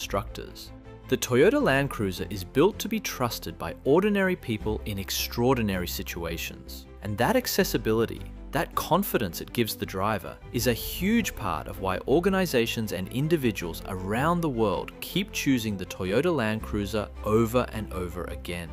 instructors. The Toyota Land Cruiser is built to be trusted by ordinary people in extraordinary situations. And that accessibility, that confidence it gives the driver, is a huge part of why organizations and individuals around the world keep choosing the Toyota Land Cruiser over and over again.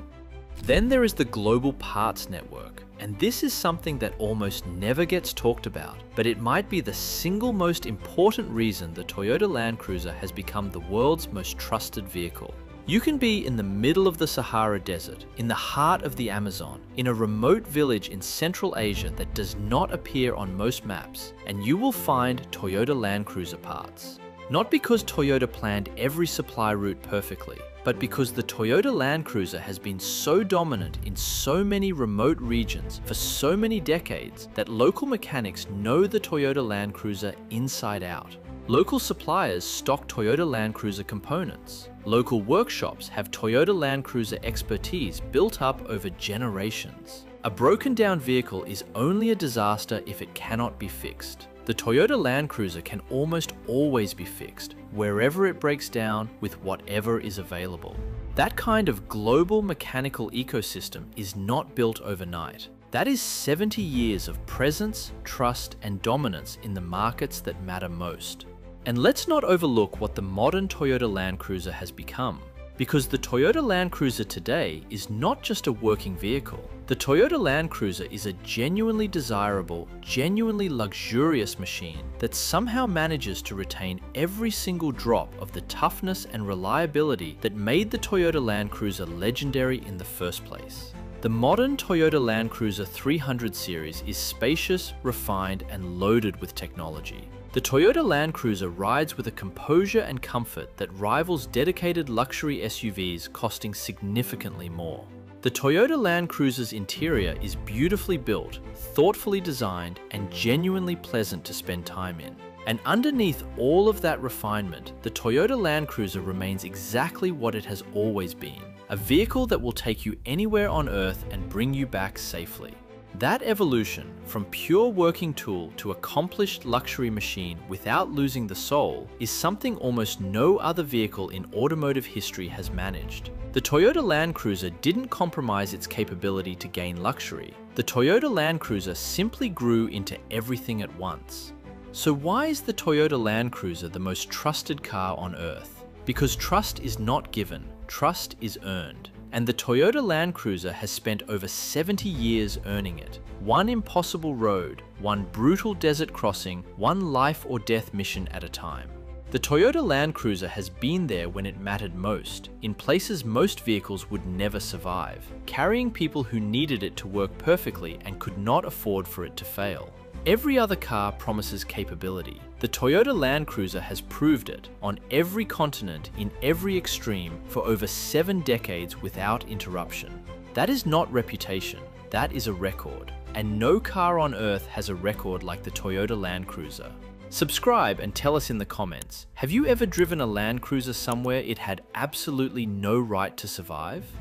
Then there is the global parts network, and this is something that almost never gets talked about, but it might be the single most important reason the Toyota Land Cruiser has become the world's most trusted vehicle. You can be in the middle of the Sahara Desert, in the heart of the Amazon, in a remote village in Central Asia that does not appear on most maps, and you will find Toyota Land Cruiser parts. Not because Toyota planned every supply route perfectly, but because the Toyota Land Cruiser has been so dominant in so many remote regions for so many decades that local mechanics know the Toyota Land Cruiser inside out. Local suppliers stock Toyota Land Cruiser components. Local workshops have Toyota Land Cruiser expertise built up over generations. A broken down vehicle is only a disaster if it cannot be fixed. The Toyota Land Cruiser can almost always be fixed, wherever it breaks down with whatever is available. That kind of global mechanical ecosystem is not built overnight. That is 70 years of presence, trust, and dominance in the markets that matter most. And let's not overlook what the modern Toyota Land Cruiser has become. Because the Toyota Land Cruiser today is not just a working vehicle. The Toyota Land Cruiser is a genuinely desirable, genuinely luxurious machine that somehow manages to retain every single drop of the toughness and reliability that made the Toyota Land Cruiser legendary in the first place. The modern Toyota Land Cruiser 300 series is spacious, refined, and loaded with technology. The Toyota Land Cruiser rides with a composure and comfort that rivals dedicated luxury SUVs costing significantly more. The Toyota Land Cruiser's interior is beautifully built, thoughtfully designed, and genuinely pleasant to spend time in. And underneath all of that refinement, the Toyota Land Cruiser remains exactly what it has always been, a vehicle that will take you anywhere on Earth and bring you back safely. That evolution, from pure working tool to accomplished luxury machine without losing the soul, is something almost no other vehicle in automotive history has managed. The Toyota Land Cruiser didn't compromise its capability to gain luxury. The Toyota Land Cruiser simply grew into everything at once. So why is the Toyota Land Cruiser the most trusted car on Earth? Because trust is not given, trust is earned. And the Toyota Land Cruiser has spent over 70 years earning it. One impossible road, one brutal desert crossing, one life or death mission at a time. The Toyota Land Cruiser has been there when it mattered most, in places most vehicles would never survive, carrying people who needed it to work perfectly and could not afford for it to fail. Every other car promises capability. The Toyota Land Cruiser has proved it on every continent in every extreme for over 7 decades without interruption. That is not reputation, that is a record. And no car on Earth has a record like the Toyota Land Cruiser. Subscribe and tell us in the comments, have you ever driven a Land Cruiser somewhere it had absolutely no right to survive?